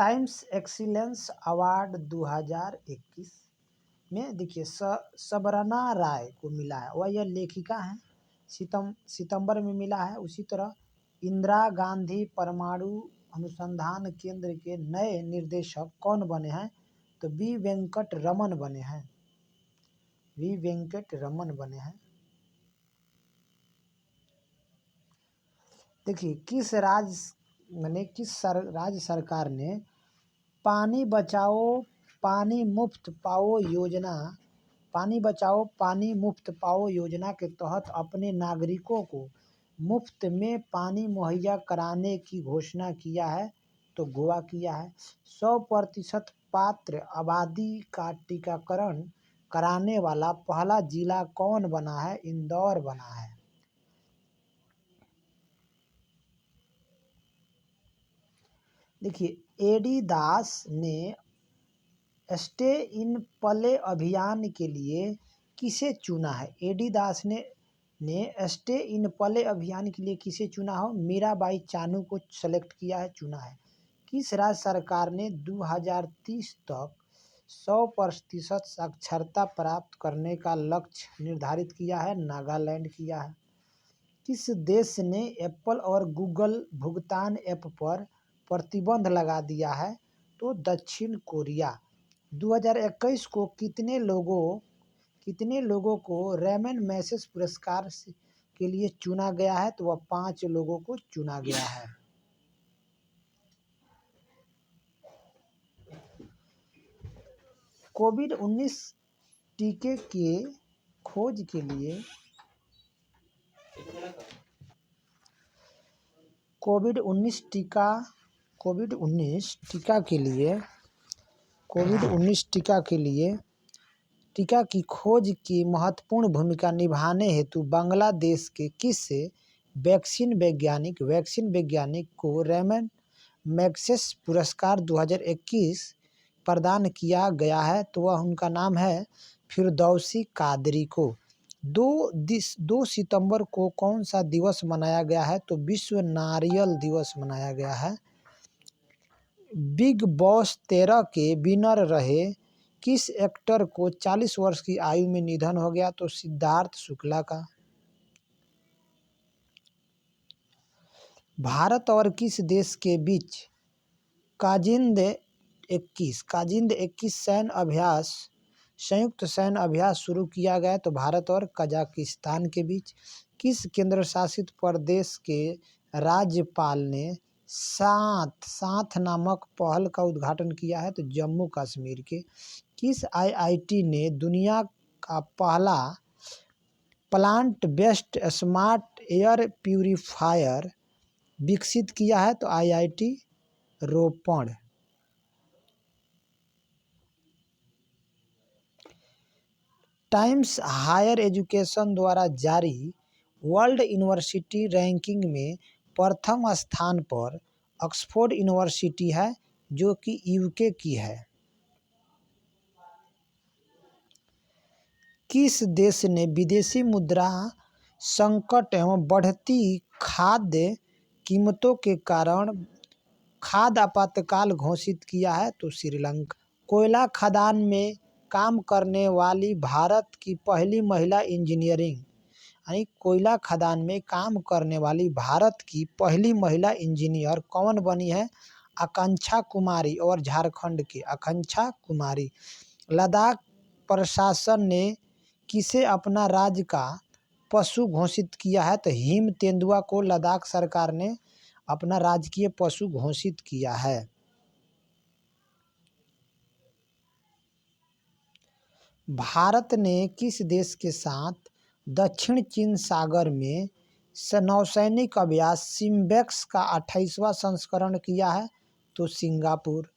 Times excellence award 2021 में देखिए सबरना राय को मिला है, वह यह लेखिका हैं, सितंबर में मिला है। उसी तरह इंदिरा गांधी परमाणु अनुसंधान केंद्र के नए निर्देशक कौन बने हैं, तो वी वेंकट रमन बने हैं, वी वेंकट रमन बने हैं। देखिए किस राज्य सरकार ने पानी बचाओ पानी मुफ्त पाओ योजना के तहत अपने नागरिकों को मुफ्त में पानी मुहैया कराने की घोषणा किया है, तो गोवा किया है। 100% पात्र आबादी का टीकाकरण कराने वाला पहला जिला कौन बना है, इंदौर बना है। देखिए एडिडास ने स्टे इन प्ले अभियान के लिए किसे चुना है, एडिडास ने स्टे इन प्ले अभियान के लिए किसे चुना हो, मीराबाई चानू को सेलेक्ट किया है, चुना है। किस राज्य सरकार ने 2030 तक 100% साक्षरता प्राप्त करने का लक्ष्य निर्धारित किया है, नागालैंड किया है। किस देश ने एप्पल और गूगल भुगतान ऐप पर प्रतिबंध लगा दिया है, तो दक्षिण कोरिया। 2021 को कितने लोगों को रैमन मैसेस पुरस्कार के लिए चुना गया है, तो वह 5 लोगों को चुना गया है। कोविड-19 टीके के खोज के लिए कोविड-19 टीका की खोज की महत्वपूर्ण भूमिका निभाने हेतु बांग्लादेश के किस वैक्सीन वैज्ञानिक को रैमन मैग्सेस पुरस्कार 2021 प्रदान किया गया है, तो वह उनका नाम है फिरदौसी कादरी को। 2 सितंबर को कौन सा दिवस मनाया गया है, तो विश्व नारियल दिवस मनाया गया है। बिग बॉस 13 के विनर रहे किस एक्टर को 40 वर्ष की आयु में निधन हो गया, तो सिद्धार्थ शुक्ला का। भारत और किस देश के बीच काजिंद 21 संयुक्त सैन्य अभ्यास शुरू किया गया, तो भारत और कजाकिस्तान के बीच। किस केंद्र शासित प्रदेश के राज्यपाल ने साथ नामक पहल का उद्घाटन किया है, तो जम्मू कश्मीर के। किस आईआईटी ने दुनिया का पहला plant based smart air purifier विकसित किया है, तो आईआईटी रोपड़। टाइम्स हायर एजुकेशन द्वारा जारी वर्ल्ड यूनिवर्सिटी रैंकिंग में प्रथम स्थान पर ऑक्सफोर्ड यूनिवर्सिटी है, जो कि यूके की है। किस देश ने विदेशी मुद्रा संकट एवं बढ़ती खाद्य कीमतों के कारण खाद्य आपातकाल घोषित किया है, तो श्रीलंका। कोयला खदान में काम करने वाली भारत की पहली महिला कोयला खदान में काम करने वाली भारत की पहली महिला इंजीनियर कौन बनी है, आकांक्षा कुमारी, और झारखंड की आकांक्षा कुमारी। लद्दाख प्रशासन ने किसे अपना राज्य का पशु घोषित किया है, तो हिम तेंदुआ को लद्दाख सरकार ने अपना राजकीय पशु घोषित किया है। भारत ने किस देश के साथ दक्षिण चीन सागर में नौसैनिक अभ्यास सिम्बेक्स का 28वां संस्करण किया है, तो सिंगापुर।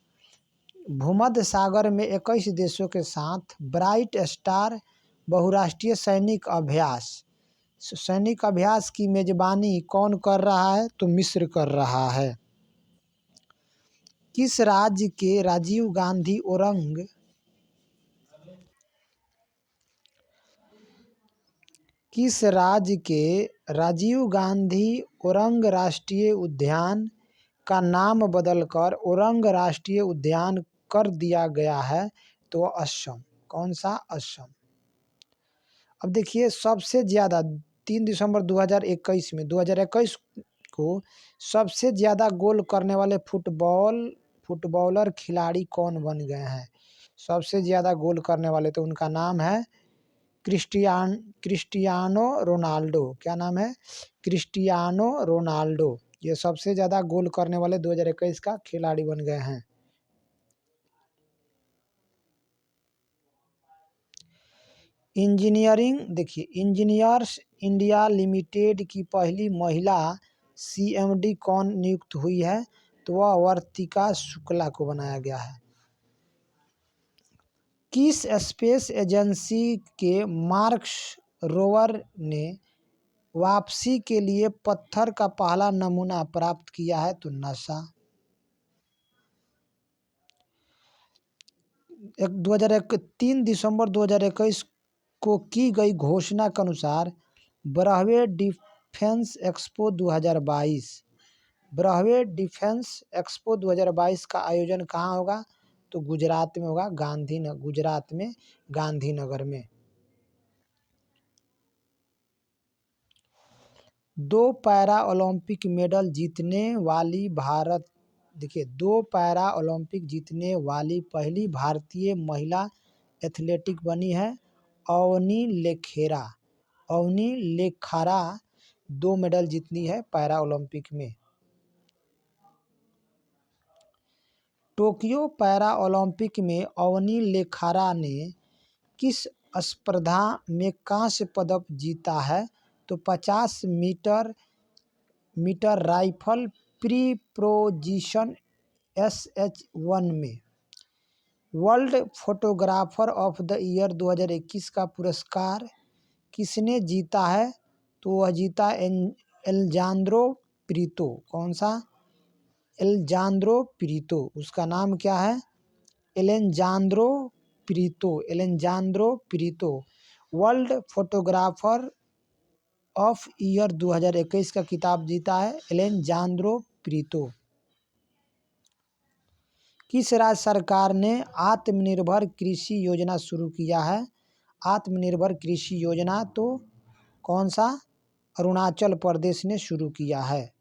भूमध्य सागर में 21 देशों के साथ ब्राइट स्टार बहुराष्ट्रीय सैनिक अभ्यास की मेजबानी कौन कर रहा है, तो मिस्र कर रहा है। किस राज्य के राजीव गांधी ओरंग राष्ट्रीय उद्यान का नाम बदलकर ओरंग राष्ट्रीय उद्यान कर दिया गया है तो वह असम। कौन सा? असम। अब देखिए सबसे ज़्यादा 3 दिसंबर 2021 में 2021 को सबसे ज़्यादा गोल करने वाले फुटबॉलर खिलाड़ी कौन बन गए हैं? सबसे ज़्यादा गोल करने वाले, तो उनका नाम है क्रिस्टियानो रोनाल्डो। क्या नाम है? Cristiano Ronaldo. ये सबसे ज़्यादा गोल करने वाले 2021 का खिलाड़ी बन गए हैं। इंजीनियरिंग देखिए, इंजीनियर्स इंडिया लिमिटेड की पहली महिला सीएमडी कौन नियुक्त हुई है? तो वह वर्तिका शुक्ला को बनाया गया है। किस स्पेस एजेंसी के मार्स रोवर ने वापसी के लिए पत्थर का पहला नमूना प्राप्त किया है? तो नासा। 3 दिसंबर 2021 को की गई घोषणा के अनुसार 12वें डिफेंस एक्सपो 2022 12वें डिफेंस एक्सपो 2022 का आयोजन कहाँ होगा? तो गुजरात में होगा, गुजरात में गांधीनगर में। 2 पैरा ओलंपिक मेडल जीतने वाली भारत देखिए 2 पैरा ओलंपिक जीतने वाली पहली भारतीय महिला एथलीट बनी है अवनी लेखेरा। अवनी लेखारा 2 मेडल जीतनी है पैरा ओलंपिक में। टोक्यो पैरा ओलंपिक में अवनी लेखारा ने किस स्पर्धा में कांस्य पदक जीता है? तो 50 metre rifle pre position SH1 में। World photographer of the year 2021 का पुरस्कार किसने जीता है? तो वह जीता एलेजांद्रो प्रीतो। कौन सा? Alejandro Prieto. उसका नाम क्या है? Alejandro Prieto. World photographer of year 2021 का खिताब जीता है एलेजांद्रो प्रीतो। किस राज्य सरकार ने आत्मनिर्भर कृषि योजना शुरू किया है? आत्मनिर्भर कृषि योजना तो कौन सा? अरुणाचल प्रदेश ने शुरू किया है।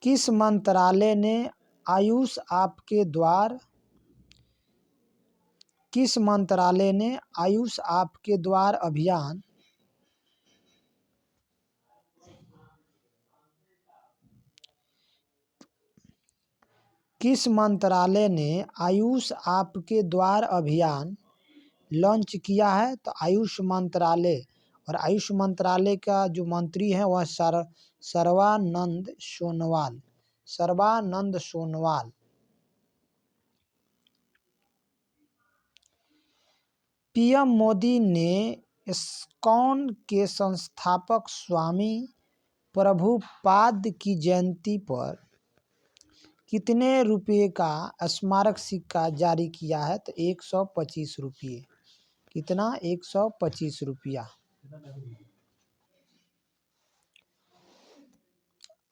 किस मंत्रालय ने आयुष आपके द्वार अभियान किस मंत्रालय ने आयुष आपके द्वार अभियान लॉन्च किया है? तो आयुष मंत्रालय। और आयुष मंत्रालय का जो मंत्री है वह सर्बानंद सोनोवाल। पीएम मोदी ने इस्कॉन के संस्थापक स्वामी प्रभुपाद की जयंती पर कितने रुपये का स्मारक सिक्का जारी किया है? तो 125 रुपये। कितना? 125 रुपया।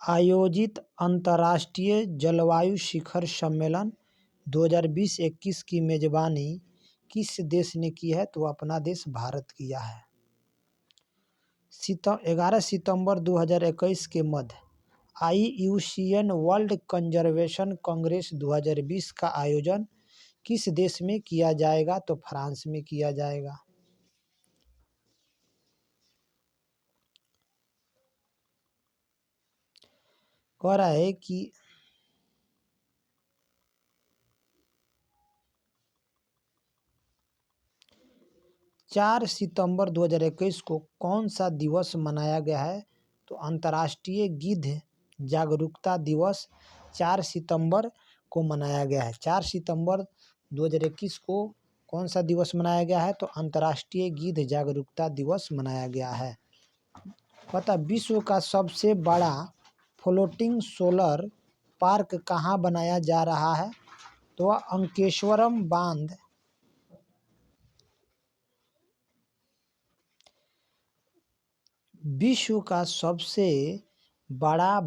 आयोजित अंतर्राष्ट्रीय जलवायु शिखर सम्मेलन 2020-21 की मेजबानी किस देश ने की है? तो अपना देश भारत किया है। 11 सितंबर 2021 के मध्य IUCN वर्ल्ड कंजर्वेशन कांग्रेस 2020 का आयोजन किस देश में किया जाएगा? तो फ्रांस में किया जाएगा। कह रहा है कि 4 सितंबर 2021 को कौन सा दिवस मनाया गया है? तो अंतर्राष्ट्रीय गिद्ध जागरूकता दिवस 4 सितंबर को मनाया गया है। 4 सितंबर 2021 को कौन सा दिवस मनाया गया है? तो अंतर्राष्ट्रीय गिद्ध जागरूकता दिवस मनाया गया है। पता विश्व का सबसे बड़ा फ्लोटिंग सोलर पार्क कहाँ बनाया जा रहा है? तो वह अंकेश्वरम बांध विश्व का सबसे बड़ा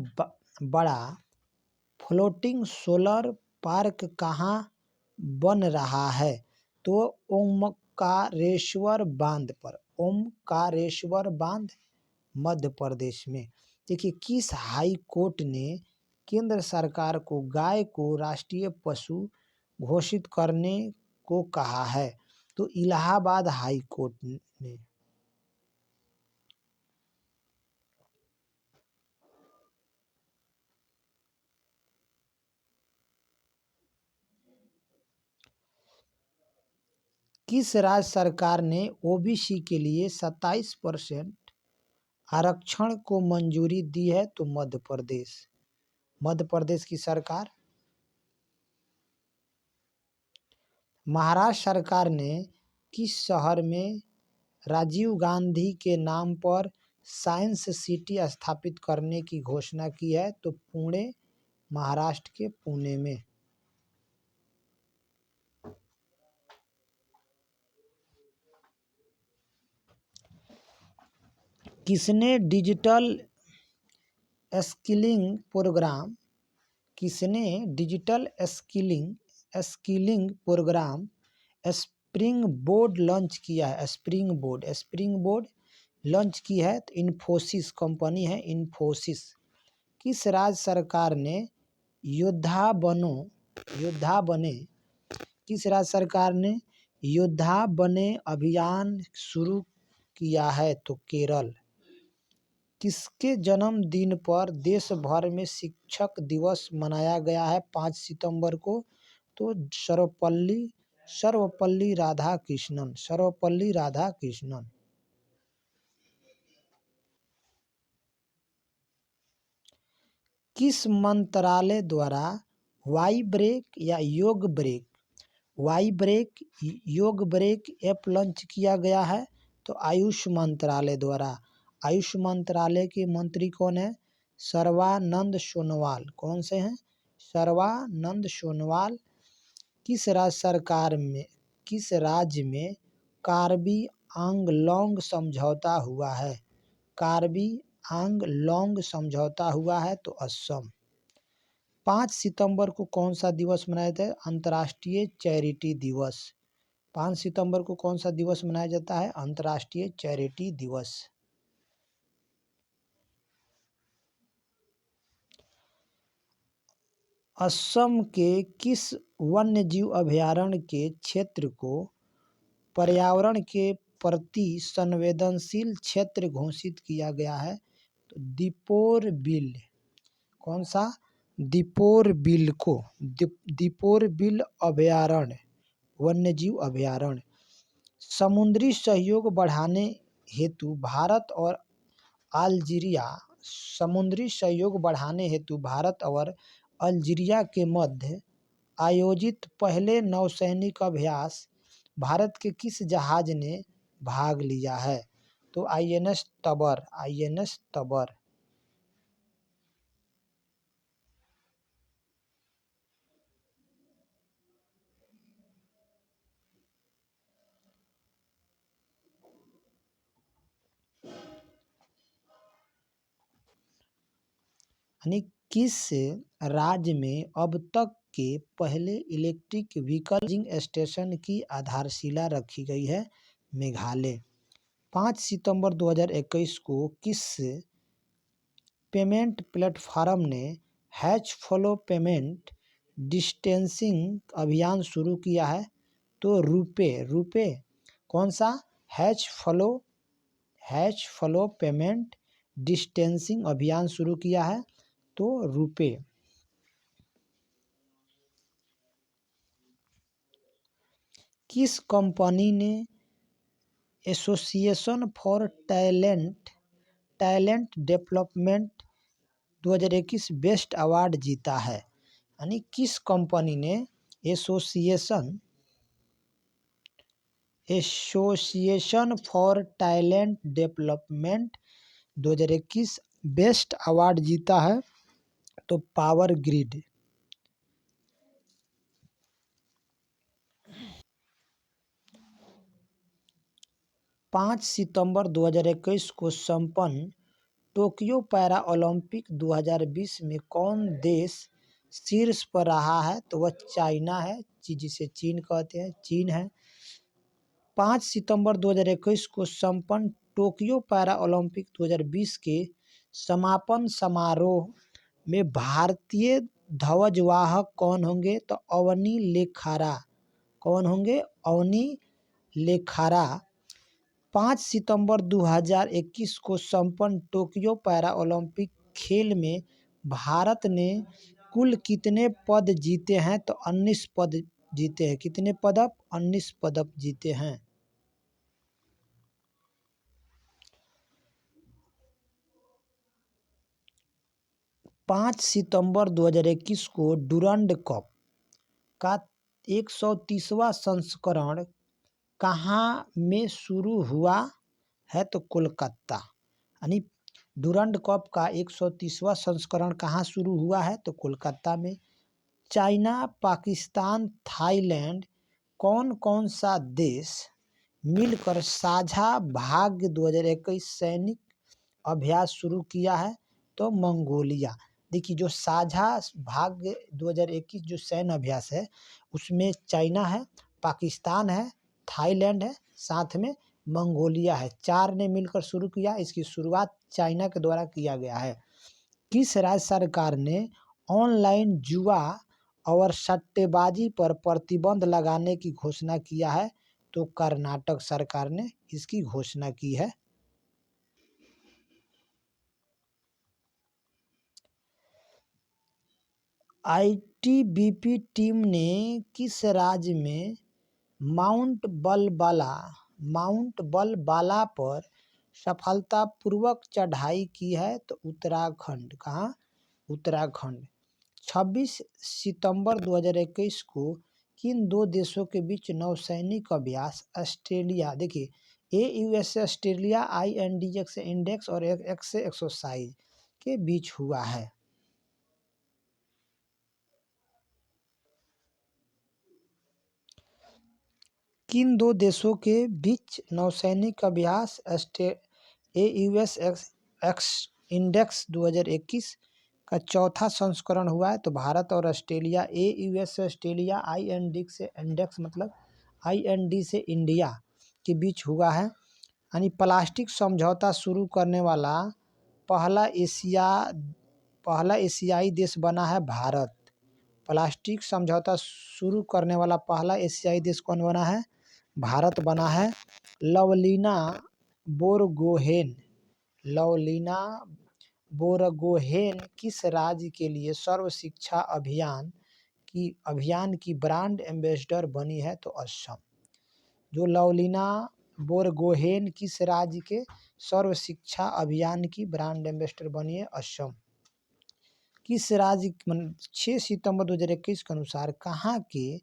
फ्लोटिंग सोलर पार्क कहाँ बन रहा है? तो ओमकारेश्वर बांध मध्य प्रदेश में। देखिए, किस हाई कोर्ट ने केंद्र सरकार को गाय को राष्ट्रीय पशु घोषित करने को कहा है? तो इलाहाबाद हाई कोर्ट ने। किस राज्य सरकार ने ओबीसी के लिए 27% आरक्षण को मंजूरी दी है? तो मध्य प्रदेश। मध्य प्रदेश की सरकार। महाराष्ट्र सरकार ने किस शहर में राजीव गांधी के नाम पर साइंस सिटी स्थापित करने की घोषणा की है? तो पुणे, महाराष्ट्र के पुणे में। किसने digital skilling program springboard launch किया है? स्प्रिंग बोर्ड लॉन्च की है। तो इन्फोसिस कंपनी है, इन्फोसिस। किस राज्य सरकार ने योद्धा बने किस राज्य सरकार ने योद्धा बने अभियान शुरू किया है? तो केरल। किसके जन्मदिन पर देश भर में शिक्षक दिवस मनाया गया है 5 सितंबर को? तो सर्वपल्ली राधाकृष्णन। किस मंत्रालय द्वारा योग ब्रेक ऐप लॉन्च किया गया है? तो आयुष मंत्रालय द्वारा। आयुष मंत्रालय के मंत्री कौन है? सर्बानंद सोनोवाल। कौन से हैं? सर्बानंद सोनोवाल। किस राज्य में कार्बी आंगलोंग समझौता हुआ है? कार्बी आंगलोंग समझौता हुआ है? तो असम। 5 सितंबर को कौन सा दिवस मनाया जाता है? अंतर्राष्ट्रीय चैरिटी दिवस। 5 सितंबर को कौन सा दिवस मनाया जाता है? अंतर्राष्ट्रीय चैरिटी दिवस। असम के किस वन्यजीव अभयारण्य के क्षेत्र को पर्यावरण के प्रति संवेदनशील क्षेत्र घोषित किया गया है? तो दीपोर बिल। कौन सा? दीपोर बिल अभयारण्य, वन्यजीव अभयारण्य। समुद्री सहयोग बढ़ाने हेतु भारत और अल्जीरिया के मध्य आयोजित पहले नौसैनिक अभ्यास भारत के किस जहाज ने भाग लिया है? तो आईएनएस तबर। यानी किस राज्य में अब तक के पहले इलेक्ट्रिक व्हीकल चार्जिंग स्टेशन की आधारशिला रखी गई है? मेघालय। 5 सितंबर 2021 को किस पेमेंट प्लेटफॉर्म ने हैश फ्लो पेमेंट डिस्टेंसिंग अभियान शुरू किया है? तो रुपे। कौन सा? हैश फ्लो पेमेंट डिस्टेंसिंग अभियान शुरू किया है? तो रुपे। किस कंपनी ने association for talent development 2021 best award जीता है? यानी किस कंपनी ने association for talent development 2021 best award जीता है? तो पावर ग्रिड। 5 सितंबर 2021 को संपन्न टोक्यो पैरा ओलंपिक 2020 में कौन देश शीर्ष पर रहा है? तो वह चाइना है, जिसे चीन कहते हैं, चीन है। 5 सितंबर 2021 को संपन्न टोक्यो पैरा ओलंपिक 2020 के समापन समारोह में भारतीय ध्वजवाहक कौन होंगे? तो अवनी लेखारा। कौन होंगे? अवनी लेखारा। 5 सितंबर 2021 को संपन्न टोक्यो पैरा ओलंपिक खेल में भारत ने कुल कितने पद जीते हैं? तो 19 पद जीते हैं। कितने पदक? 19 पदक जीते हैं। 5 सितंबर 2021 को डुरंड कप का 130वां संस्करण कहाँ में शुरू हुआ है? तो कोलकाता। यानी डुरंड कप का 130वां संस्करण कहाँ शुरू हुआ है? तो कोलकाता में। चाइना, पाकिस्तान, थाईलैंड कौन कौन सा देश मिलकर साझा भाग्य 2021 सैनिक अभ्यास शुरू किया है? तो मंगोलिया। देखिए, जो साझा भाग्य 2021 जो सैन्य अभ्यास है उसमें चाइना है, पाकिस्तान है, थाईलैंड है, साथ में मंगोलिया है। 4 ने मिलकर शुरू किया। इसकी शुरुआत चाइना के द्वारा किया गया है। किस राज्य सरकार ने ऑनलाइन जुआ और सट्टेबाजी पर प्रतिबंध लगाने की घोषणा किया है? तो कर्नाटक सरकार ने इसकी घोषणा की है। आईटीबीपी टीम ने किस राज्य में माउंट बलबाला पर सफलतापूर्वक चढ़ाई की है? तो उत्तराखंड। कहाँ? उत्तराखंड। 26 सितंबर 2021 को किन दो देशों के बीच नौसैनिक अभ्यास ऑस्ट्रेलिया, देखिए AUS से ऑस्ट्रेलिया, INDX से इंडेक्स और X से एक्सरसाइज के बीच हुआ है? किन दो देशों के बीच नौसैनिक अभ्यास AUS X इंडेक्स 2021 का चौथा संस्करण हुआ है? तो भारत और ऑस्ट्रेलिया। AUS से ऑस्ट्रेलिया, IND से इंडेक्स मतलब IND से इंडिया के बीच हुआ है। यानी प्लास्टिक समझौता शुरू करने वाला पहला एशियाई देश बना है भारत। प्लास्टिक समझौता शुरू करने वाला पहला एशियाई देश कौन बना है? भारत बना है। लवलीना बोरगोहेन किस राज्य के लिए सर्व शिक्षा अभियान की ब्रांड एम्बेसडर बनी है? तो असम। जो लवलीना बोरगोहेन किस राज्य के सर्व शिक्षा अभियान की ब्रांड एम्बेसडर बनी है? असम। किस राज्य 6 सितंबर 2021 के अनुसार कहाँ के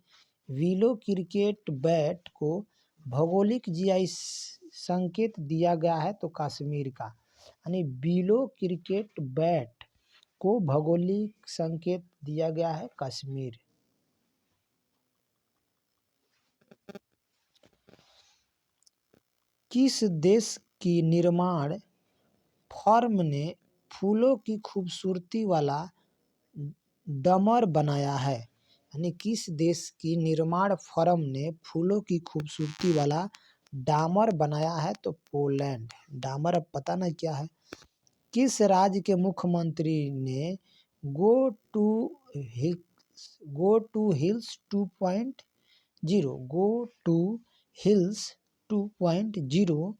विलो क्रिकेट बैट को भौगोलिक GI संकेत दिया गया है? तो कश्मीर का। यानी विलो क्रिकेट बैट को भौगोलिक संकेत दिया गया है कश्मीर। किस देश की निर्माण फर्म ने फूलों की खूबसूरती वाला डमर बनाया है? यानी किस देश की निर्माण फर्म ने फूलों की खूबसूरती वाला डामर बनाया है? तो पोलैंड। डामर अब पता ना क्या है। किस राज्य के मुख्यमंत्री ने गो टू हिल्स 2.0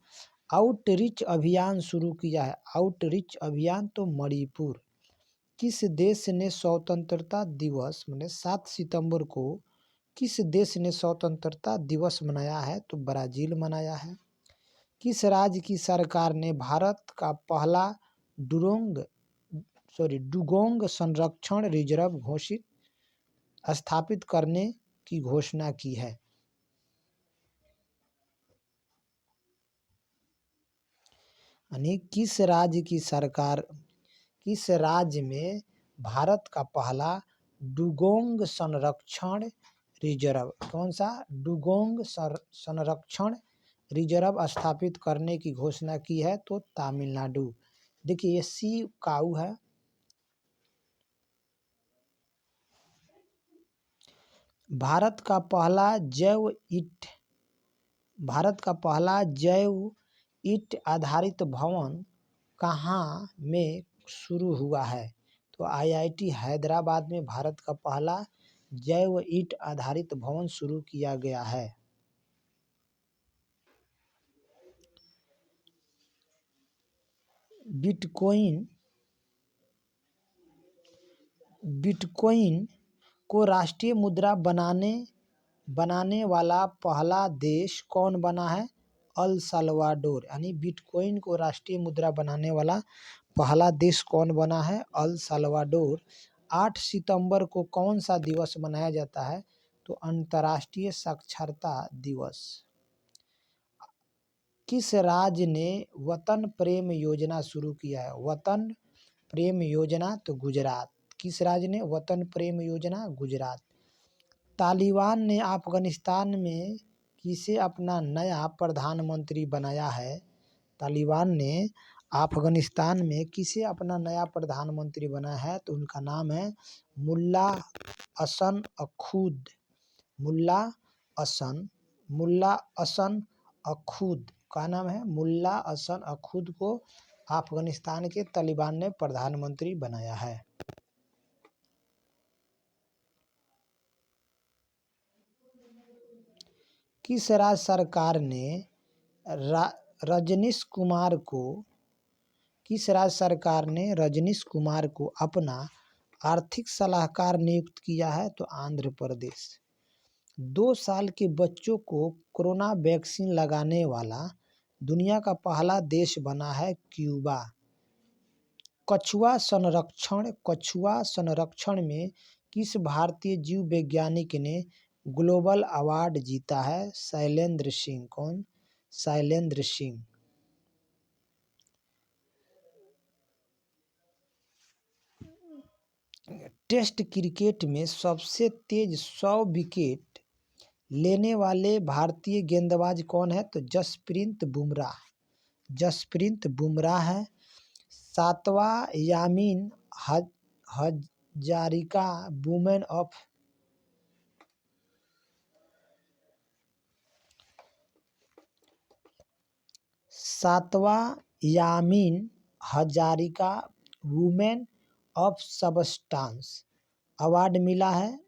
आउटरीच अभियान शुरू किया है? आउटरीच अभियान तो मणिपुर। किस देश ने स्वतंत्रता दिवस 7 सितंबर को किस देश ने स्वतंत्रता दिवस मनाया है? तो ब्राज़ील मनाया है। किस राज्य की सरकार ने भारत का पहला डुगोंग संरक्षण रिजर्व स्थापित करने की घोषणा की है? यानी किस राज्य में भारत का पहला डुगोंग संरक्षण रिजर्व, कौन सा? डुगोंग संरक्षण रिजर्व स्थापित करने की घोषणा की है? तो तमिलनाडु। देखिए ये सी काऊ है। भारत का पहला जैव ईंट भारत का पहला जैव ईंट आधारित भवन कहाँ में शुरू हुआ है? तो आईआईटी हैदराबाद में भारत का पहला जैव ईंट आधारित भवन शुरू किया गया है। बिटकॉइन को राष्ट्रीय मुद्रा बनाने वाला पहला देश कौन बना है? El Salvador. यानी बिटकॉइन को राष्ट्रीय मुद्रा बनाने वाला पहला देश कौन बना है? El Salvador. 8 सितंबर को कौन सा दिवस मनाया जाता है? तो अंतर्राष्ट्रीय साक्षरता दिवस। किस राज्य ने वतन प्रेम योजना शुरू किया है? वतन प्रेम योजना? तो गुजरात। किस राज्य ने वतन प्रेम योजना? गुजरात। तालिबान ने अफगानिस्तान में किसे अपना नया प्रधानमंत्री बनाया है? तालिबान ने अफगानिस्तान में किसे अपना नया प्रधानमंत्री बनाया है? तो उनका नाम है मुल्ला हसन अखुद। मुल्ला हसन अखुद का नाम है मुल्ला हसन अखुद को अफगानिस्तान के तालिबान ने प्रधानमंत्री बनाया है। किस राज्य सरकार ने रजनीश कुमार को अपना आर्थिक सलाहकार नियुक्त किया है? तो आंध्र प्रदेश। 2 साल के बच्चों को कोरोना वैक्सीन लगाने वाला दुनिया का पहला देश बना है क्यूबा। कछुआ संरक्षण में किस भारतीय जीव वैज्ञानिक ने ग्लोबल अवार्ड जीता है? शैलेंद्र सिंह। कौन? शैलेंद्र सिंह। टेस्ट क्रिकेट में सबसे तेज 100 विकेट लेने वाले भारतीय गेंदबाज कौन है? तो जसप्रीत बुमराह है। 7वां Yameen Hazarika women of women of substance award मिला है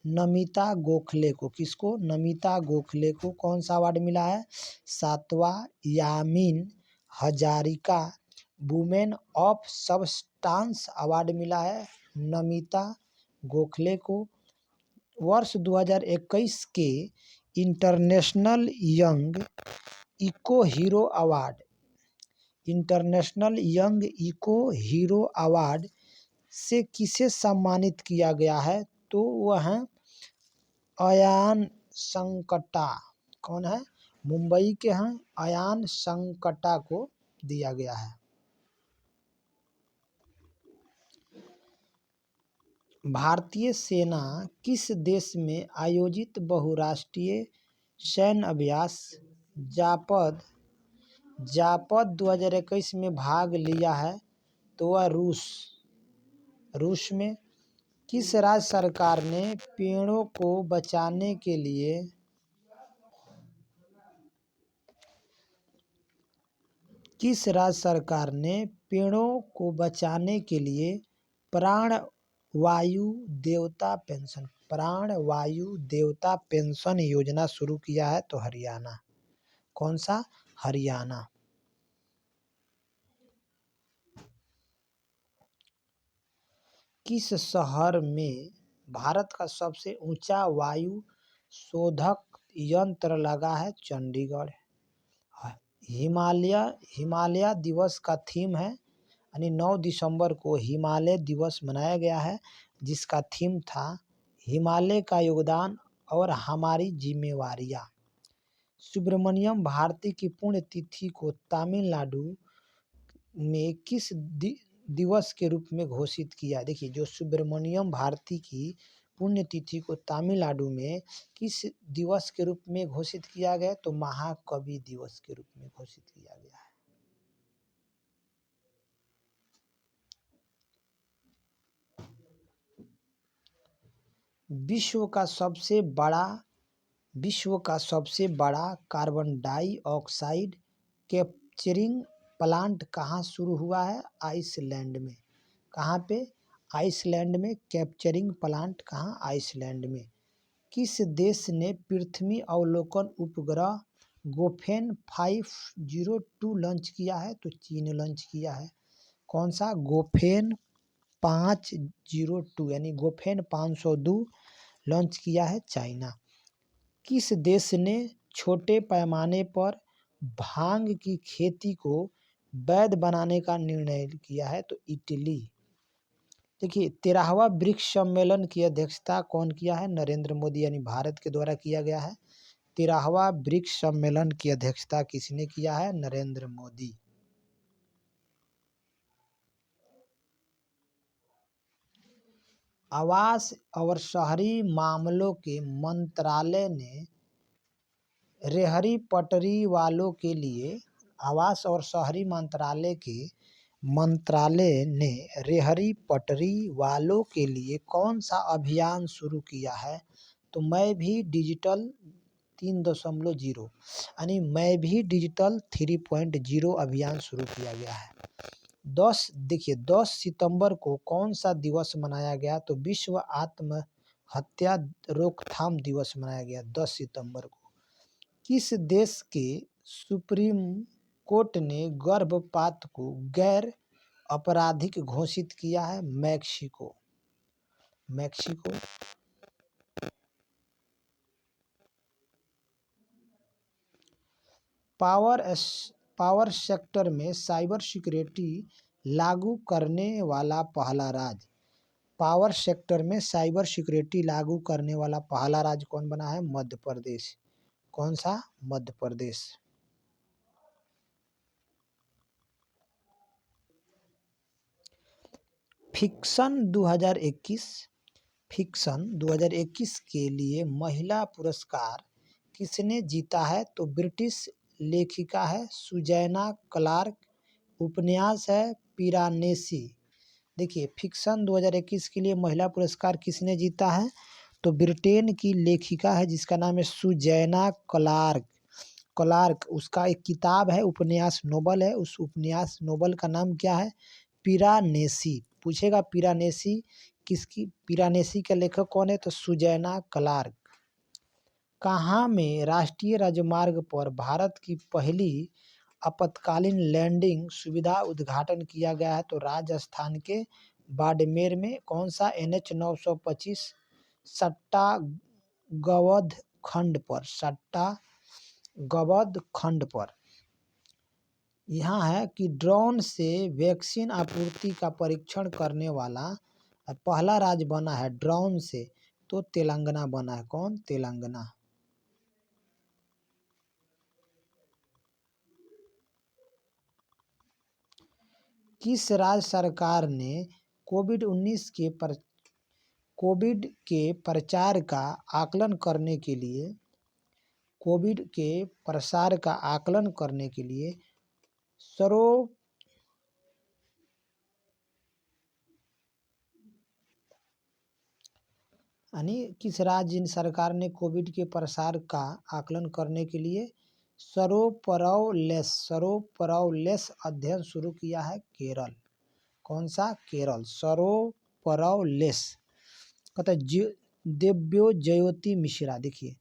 नमिता गोखले को। किसको? नमिता गोखले को। कौन सा अवार्ड मिला है? 7वां Yameen Hazarika women of substance award मिला है नमिता गोखले को। वर्ष 2021 के international young eco hero award से किसे सम्मानित किया गया है? तो वह है अयान संकटा। कौन है? मुंबई के हैं अयान संकटा को दिया गया है। भारतीय सेना किस देश में आयोजित बहुराष्ट्रीय सैन्य अभ्यास जापद 2021 में भाग लिया है? तो वह रूस में। किस राज्य सरकार ने पेड़ों को बचाने के लिए प्राणवायु देवता पेंशन योजना शुरू किया है? तो हरियाणा। कौन सा? हरियाणा। किस शहर में भारत का सबसे ऊंचा वायु शोधक यंत्र लगा है? चंडीगढ़। हिमालय दिवस का थीम है यानी 9 दिसंबर को हिमालय दिवस मनाया गया है जिसका थीम था हिमालय का योगदान और हमारी जिम्मेवारियां। सुब्रमण्यम भारती की पुण्यतिथि को तमिलनाडु में किस दिवस के रूप में घोषित किया? देखिए जो सुब्रमण्यम भारती की पुण्यतिथि को तमिलनाडु में किस दिवस के रूप में घोषित किया गया? तो महाकवि दिवस के रूप में घोषित किया गया है। विश्व का सबसे बड़ा कार्बन डाइऑक्साइड कैप्चरिंग प्लांट कहाँ शुरू हुआ है? आइसलैंड में। कहाँ पे? आइसलैंड में। कैप्चरिंग प्लांट कहाँ? आइसलैंड में। किस देश ने पृथ्वी अवलोकन उपग्रह गोफेन 502 लॉन्च किया है? तो चीन लॉन्च किया है। कौन सा? गोफेन 502 यानी गोफेन 502 लॉन्च किया है चाइना। किस देश ने छोटे पैमाने पर भांग की खेती को वैध बनाने का निर्णय किया है? तो इटली। देखिए 13वां ब्रिक्स सम्मेलन की अध्यक्षता कौन किया है? नरेंद्र मोदी यानी भारत के द्वारा किया गया है। 13वां ब्रिक्स सम्मेलन की अध्यक्षता किसने किया है? नरेंद्र मोदी। आवास और शहरी मामलों के मंत्रालय ने रेहड़ी पटरी वालों के लिए आवास और शहरी मंत्रालय ने रेहड़ी पटरी वालों के लिए कौन सा अभियान शुरू किया है? तो मैं भी डिजिटल 3.0 यानी मैं भी डिजिटल 3.0 अभियान शुरू किया गया है। 10 सितंबर को कौन सा दिवस मनाया गया? तो विश्व आत्महत्या रोकथाम दिवस मनाया गया 10 सितंबर को। किस देश के सुप्रीम कोर्ट ने गर्भपात को गैर आपराधिक घोषित किया है? मैक्सिको। पावर सेक्टर में साइबर सिक्योरिटी लागू करने वाला पहला राज्य। पावर सेक्टर में साइबर सिक्योरिटी लागू करने वाला पहला राज्य कौन बना है? मध्य प्रदेश। कौन सा? मध्य प्रदेश। फिक्शन 2021 के लिए महिला पुरस्कार किसने जीता है? तो ब्रिटिश लेखिका है सुजैना क्लार्क। उपन्यास है पिरानेसी। देखिए फिक्शन 2021 के लिए महिला पुरस्कार किसने जीता है? तो ब्रिटेन की लेखिका है जिसका नाम है सुजैना क्लार्क। उसका एक किताब है, उपन्यास नोवेल है। उस उपन्यास नोवेल का नाम क्या है? पिरानेसी। पूछेगा पिरानेसी किसकी? पिरानेसी का लेखक कौन है? तो सुजैना क्लार्क। कहाँ में राष्ट्रीय राजमार्ग पर भारत की पहली आपातकालीन लैंडिंग सुविधा उद्घाटन किया गया है? तो राजस्थान के बाड़मेर में। कौन सा? NH 925 सट्टा गवध खंड पर। यहाँ है कि ड्रोन से वैक्सीन आपूर्ति का परीक्षण करने वाला पहला राज्य बना है ड्रोन से, तो तेलंगाना बना है। कौन? तेलंगाना। किस राज्य सरकार ने कोविड के प्रसार का आकलन करने के लिए किस राज्य सरकार ने कोविड के प्रसार का आकलन करने के लिए सरोपरावलेस अध्ययन शुरू किया है? केरल। कौन सा? केरल। सरोपरावलेस। कहता है देव्यो जयोति मिश्रा। देखिए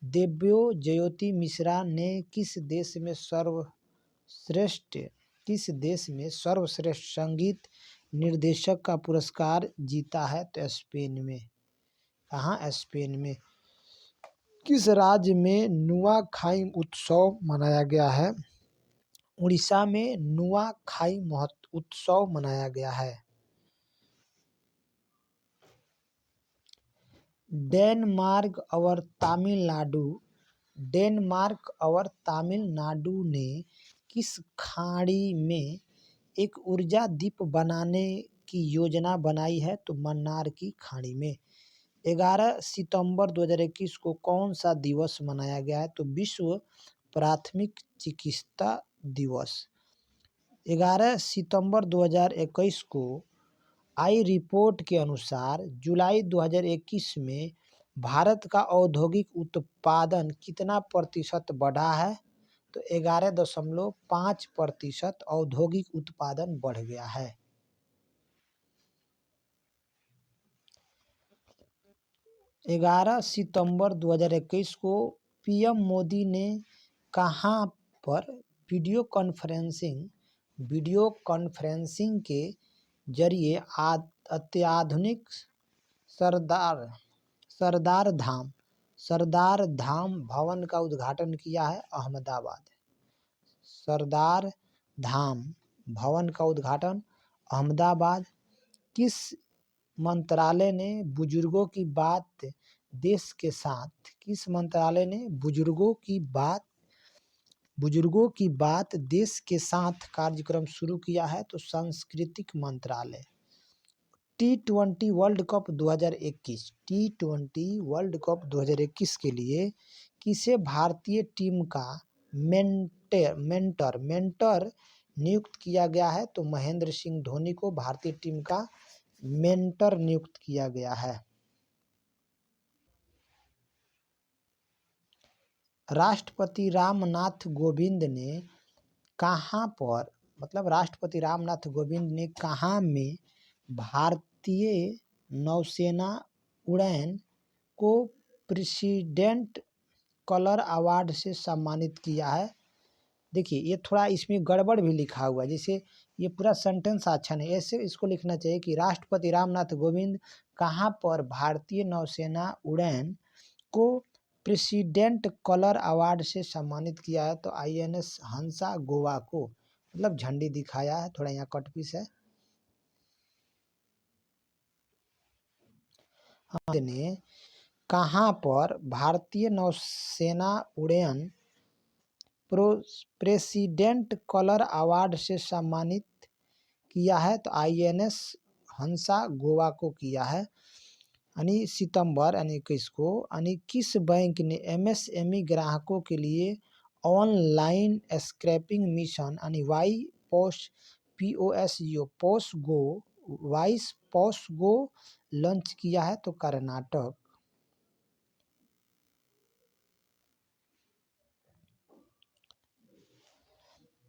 देव्यो जयोति मिश्रा ने किस देश में सर्वश्रेष्ठ संगीत निर्देशक का पुरस्कार जीता है? तो स्पेन में। कहाँ? स्पेन में। किस राज्य में नुआखाई उत्सव मनाया गया है? उड़ीसा में नुआखाई उत्सव मनाया गया है। डेनमार्क और तमिलनाडु ने किस खाड़ी में एक ऊर्जा द्वीप बनाने की योजना बनाई है? तो मन्नार की खाड़ी में। 11 सितंबर 2021 को कौन सा दिवस मनाया गया है? तो विश्व प्राथमिक चिकित्सा दिवस। 11 सितंबर 2021 को आई रिपोर्ट के अनुसार जुलाई 2021 में भारत का औद्योगिक उत्पादन कितना प्रतिशत बढ़ा है? तो 11.5% औद्योगिक उत्पादन बढ़ गया है। 11 सितंबर 2021 को पीएम मोदी ने कहां पर वीडियो कॉन्फ्रेंसिंग के जरिए अत्याधुनिक सरदार धाम भवन का उद्घाटन किया है? अहमदाबाद। सरदार धाम भवन का उद्घाटन अहमदाबाद। किस मंत्रालय ने बुजुर्गों की बात देश के साथ देश के साथ कार्यक्रम शुरू किया है? तो सांस्कृतिक मंत्रालय। T20 वर्ल्ड कप 2021 के लिए किसे भारतीय टीम का मेंटर नियुक्त किया गया है? तो महेंद्र सिंह धोनी को भारतीय टीम का मेंटर नियुक्त किया गया है। राष्ट्रपति रामनाथ कोविंद ने कहां में भारतीय नौसेना उड़ान को प्रेसिडेंट कलर अवार्ड से सम्मानित किया है? देखिए ये थोड़ा इसमें गड़बड़ भी लिखा हुआ है, जैसे ये पूरा सेंटेंस अच्छा नहीं, ऐसे इसको लिखना चाहिए कि राष्ट्रपति रामनाथ कोविंद कहां पर भारतीय नौसेना उड़ान को प्रेसिडेंट कलर अवार्ड से सम्मानित किया है? तो INS हंसा गोवा को, मतलब झंडी दिखाया है, थोड़ा यहाँ कटपीस है। ने कहां पर भारतीय नौसेना उड़ान प्रेसिडेंट कलर अवार्ड से सम्मानित किया है? तो INS हंसा गोवा को किया है। सितंबर 21 को किस बैंक ने MSME ग्राहकों के लिए ऑनलाइन स्क्रैपिंग मिशन POS गो लॉन्च किया है? तो कर्नाटक।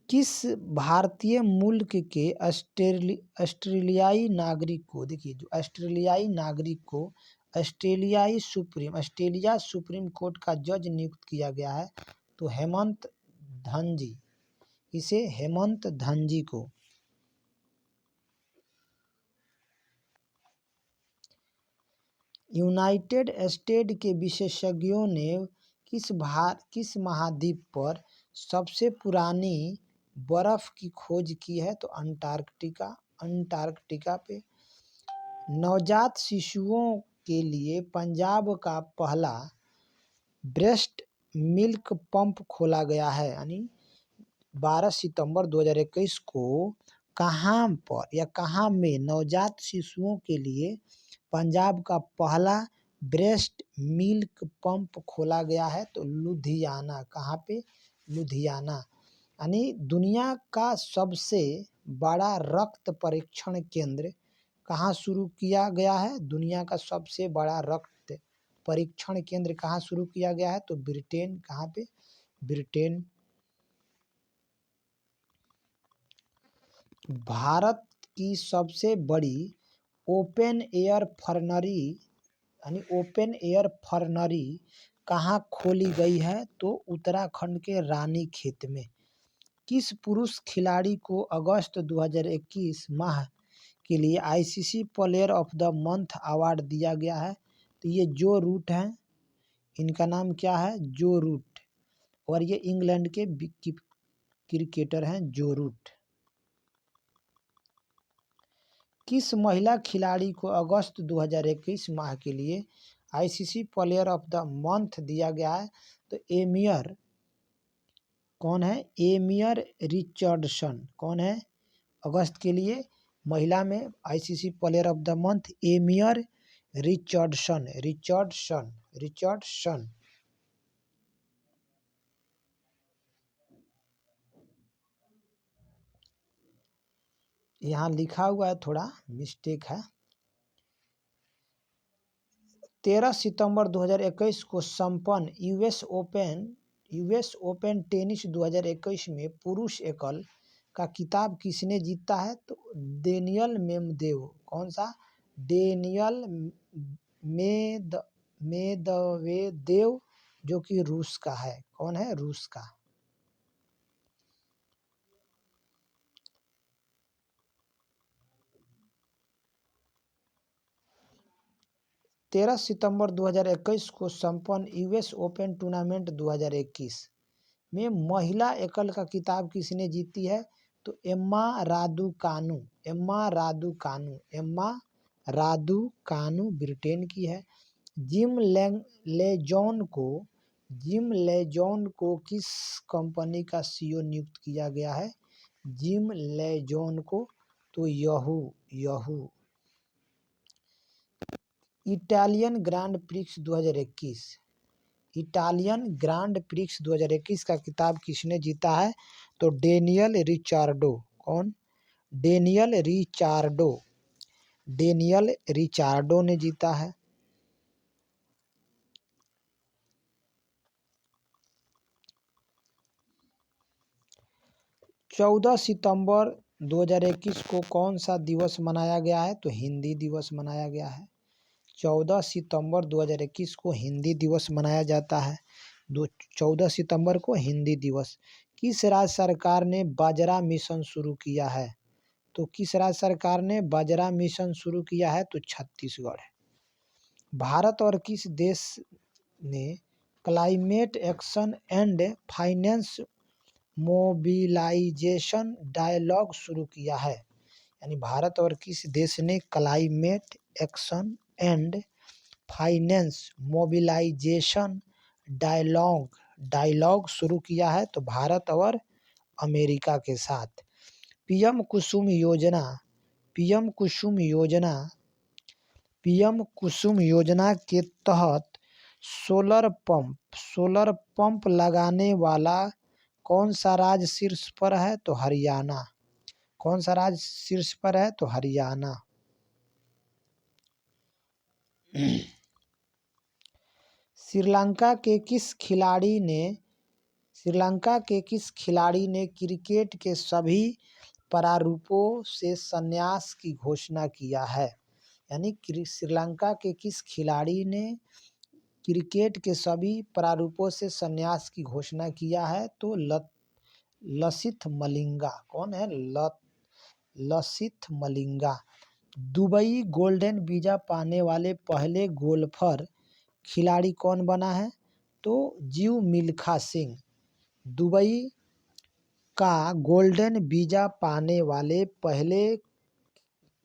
किस भारतीय मुल्क के ऑस्ट्रेलियाई नागरिक को, देखिए जो ऑस्ट्रेलियाई नागरिक को ऑस्ट्रेलिया सुप्रीम कोर्ट का जज नियुक्त किया गया है? तो हेमंत धनजी। इसे हेमंत धनजी को। यूनाइटेड स्टेट के विशेषज्ञों ने किस महाद्वीप पर सबसे पुरानी बर्फ की खोज की है? तो अंटार्कटिका पे। नवजात शिशुओं के लिए पंजाब का पहला ब्रेस्ट मिल्क पंप खोला गया है। 12 सितंबर 2021 को कहां में नवजात शिशुओं के लिए पंजाब का पहला ब्रेस्ट मिल्क पंप खोला गया है? तो लुधियाना। कहाँ पे? लुधियाना। दुनिया का सबसे बड़ा रक्त परीक्षण केंद्र कहाँ शुरू किया गया है? दुनिया का सबसे बड़ा रक्त परीक्षण केंद्र कहाँ शुरू किया गया है? तो ब्रिटेन। कहाँ पे? ब्रिटेन। भारत की सबसे बड़ी ओपन एयर फर्नरी कहाँ खोली गई है? तो उत्तराखंड के रानीखेत में। किस पुरुष खिलाड़ी को अगस्त 2021 माह के लिए ICC player of the month award दिया गया है? तो ये जो रूट हैं, इनका नाम क्या है? जो रूट। और ये इंग्लैंड के क्रिकेटर हैं जो रूट। किस महिला खिलाड़ी को अगस्त 2021 माह के लिए ICC player of the month दिया गया है? तो एमियर। कौन है? Eimear Richardson. कौन है अगस्त के लिए महिला में ICC player of the month? Eimear Richardson Richardson Richardson. यहाँ लिखा हुआ है, थोड़ा मिस्टेक है। 13 सितंबर 2021 को संपन्न यूएस ओपन टेनिस 2021 में पुरुष एकल का खिताब किसने जीता है? तो डेनियल मेदवेदेव। कौन सा? डेनियल मेदवेदेव, जो कि रूस का है। कौन है? रूस का। तेरह सितंबर 2021 को संपन्न यूएस ओपन टूर्नामेंट 2021 में महिला एकल का खिताब किसने जीती है? तो Emma Raducanu. Emma Raducanu Britain की है। जिम लेजॉन को किस कंपनी का सीईओ नियुक्त किया गया है? जिम लेजॉन को तो यहू। इटालियन ग्रांड प्रिक्स 2021 का खिताब किसने जीता है? तो डेनियल रिचार्डो। कौन? डेनियल रिचार्डो ने जीता है। 14 सितंबर 2021 को कौन सा दिवस मनाया गया है? तो हिंदी दिवस मनाया गया है। 14 सितंबर 2021 को हिंदी दिवस मनाया जाता है। 14 सितंबर को हिंदी दिवस। किस राज्य सरकार ने बाजरा मिशन शुरू किया है? तो किस राज्य सरकार ने बाजरा मिशन शुरू किया है? तो छत्तीसगढ़। भारत और किस देश ने climate action and finance mobilisation dialogue शुरू किया है? यानी भारत और किस देश ने climate action and finance mobilisation dialogue शुरू किया है? तो भारत और अमेरिका के साथ। पीएम कुसुम योजना के तहत सोलर पंप लगाने वाला कौन सा राज्य शीर्ष पर है? तो हरियाणा। कौन सा राज्य शीर्ष पर है? तो हरियाणा। श्रीलंका के किस खिलाड़ी ने क्रिकेट के सभी प्रारूपों से संन्यास की घोषणा किया है? यानी श्रीलंका के किस खिलाड़ी ने क्रिकेट के सभी प्रारूपों से संन्यास की घोषणा किया है? तो लसिथ मलिंगा। कौन है? Lasith Malinga. Dubai golden visa पाने वाले पहले गोल्फर खिलाड़ी कौन बना है? तो जीव मिल्खा सिंह। दुबई का गोल्डन वीजा पाने वाले पहले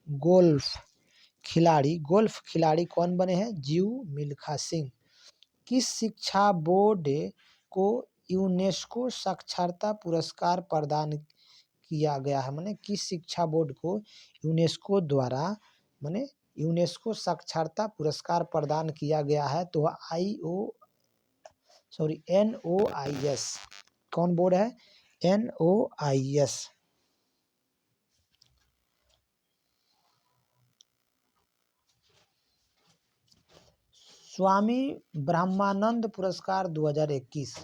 गोल्फ खिलाड़ी कौन बने हैं? जीव मिल्खा सिंह। किस शिक्षा बोर्ड को यूनेस्को साक्षरता पुरस्कार प्रदान किया गया है? माने किस शिक्षा बोर्ड को यूनेस्को द्वारा यूनेस्को साक्षरता पुरस्कार प्रदान किया गया है? तो NOIS। कौन बोर्ड है? NOIS। स्वामी ब्रह्मानंद पुरस्कार 2021।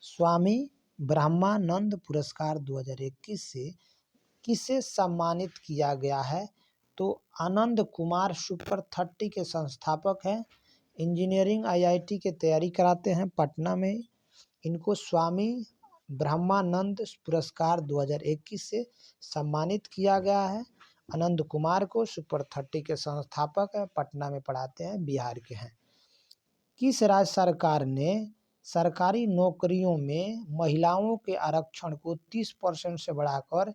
स्वामी ब्रह्मानंद पुरस्कार 2021 से किसे सम्मानित किया गया है? तो आनंद कुमार सुपर 30 के संस्थापक हैं। इंजीनियरिंग IIT की तैयारी कराते हैं पटना में। इनको स्वामी ब्रह्मानंद पुरस्कार 2021 से सम्मानित किया गया है। आनंद कुमार को सुपर 30 के संस्थापक है, पटना में पढ़ाते हैं, बिहार के हैं। किस राज्य सरकार ने सरकारी नौकरियों में महिलाओं के आरक्षण को 30% से बढ़ाकर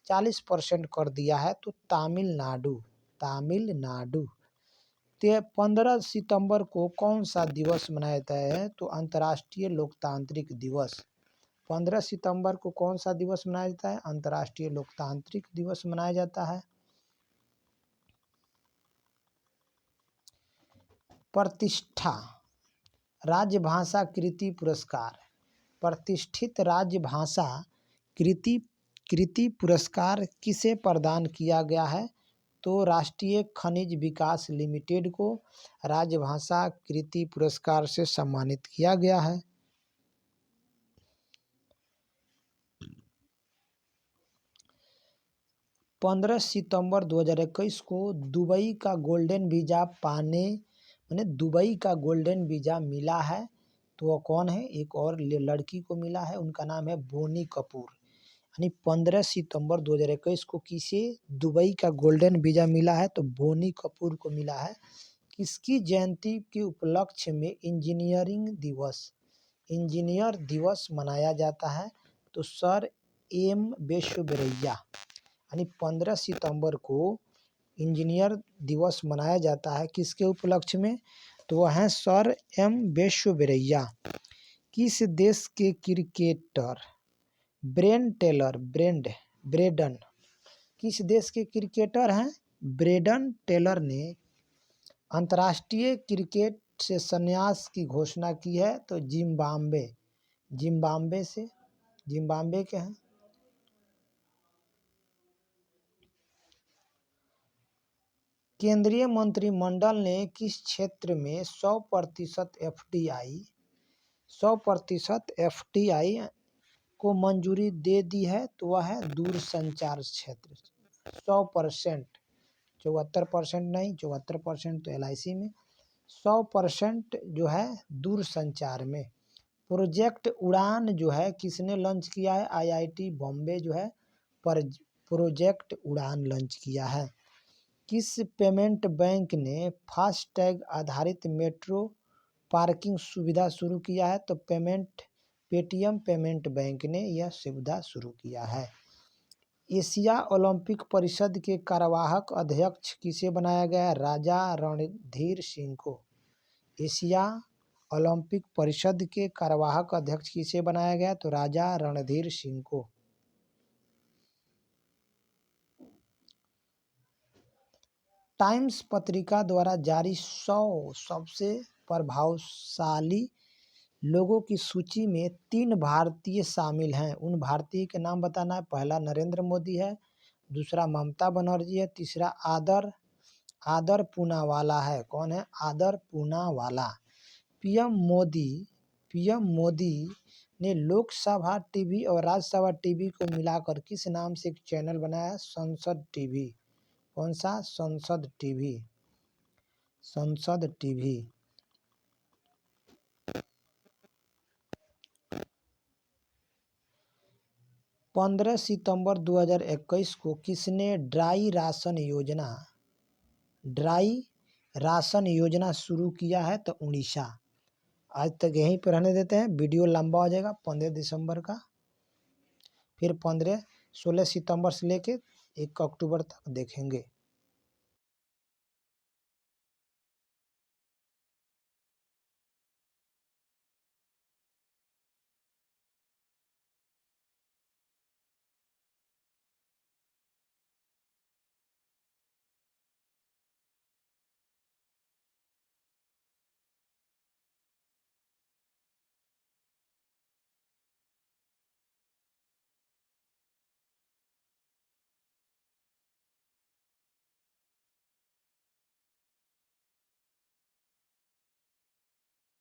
40% कर दिया है? तो तमिलनाडु। 15 सितंबर को कौन सा दिवस मनाया जाता है? तो अंतर्राष्ट्रीय लोकतांत्रिक दिवस। 15 सितंबर को कौन सा दिवस मनाया जाता है? अंतर्राष्ट्रीय लोकतांत्रिक दिवस मनाया जाता है। प्रतिष्ठा राजभाषा कृति पुरस्कार, प्रतिष्ठित राजभाषा कृति पुरस्कार किसे प्रदान किया गया है? तो राष्ट्रीय खनिज विकास लिमिटेड को राजभाषा कृति पुरस्कार से सम्मानित किया गया है। 15 सितंबर 2021 को दुबई का गोल्डन वीज़ा दुबई का गोल्डन वीज़ा मिला है। तो वह कौन है? एक और लड़की को मिला है, उनका नाम है बोनी कपूर। यानी 15 सितंबर 2021 को किसे दुबई का गोल्डन वीज़ा मिला है? तो बोनी कपूर को मिला है। किसकी जयंती के उपलक्ष्य में इंजीनियर दिवस मनाया जाता है? तो सर एम विश्वेश्वरैया। यानी 15 सितंबर को इंजीनियर दिवस मनाया जाता है किसके उपलक्ष्य में? तो वह हैं सर एम विश्वेश्वरैया। किस देश के क्रिकेटर ब्रेंडन किस देश के क्रिकेटर हैं? ब्रेंडन टेलर ने अंतर्राष्ट्रीय क्रिकेट से संन्यास की घोषणा की है। तो जिम्बाब्वे के हैं। केंद्रीय मंत्रिमंडल ने किस क्षेत्र में 100% एफडीआई को मंजूरी दे दी है? तो वह है दूरसंचार क्षेत्र। 100%, 74% नहीं, 74% तो LIC में, 100% जो है दूरसंचार में। प्रोजेक्ट उड़ान जो है किसने लॉन्च किया है? IIT बॉम्बे जो है प्रोजेक्ट उड़ान लॉन्च किया है। किस पेमेंट बैंक ने फास्टैग आधारित मेट्रो पार्किंग सुविधा शुरू किया है? तो पेटीएम पेमेंट बैंक ने यह सुविधा शुरू किया है। एशिया ओलंपिक परिषद के कार्यवाहक अध्यक्ष किसे बनाया गया है? राजा रणधीर सिंह को। एशिया ओलंपिक परिषद के कार्यवाहक अध्यक्ष किसे बनाया गया? तो राजा रणधीर सिंह को। टाइम्स पत्रिका द्वारा जारी 100 सबसे प्रभावशाली लोगों की सूची में 3 भारतीय शामिल हैं। उन भारतीय के नाम बताना है। पहला नरेंद्र मोदी है, दूसरा ममता बनर्जी है, तीसरा आदर पूनावाला है। कौन है? आदर पूनावाला। पीएम मोदी ने लोकसभा टीवी और राज्यसभा टीवी को मिलाकर किस नाम से एक चैनल बनाया? संसद टीवी। कौन सा? संसद टीवी। 15 सितंबर 2021 को किसने ड्राई राशन योजना शुरू किया है? तो उड़ीसा। आज तक यहीं पर रहने देते हैं, वीडियो लंबा हो जाएगा 15 दिसंबर का। फिर 16 सितंबर से लेके 1 अक्टूबर तक देखेंगे।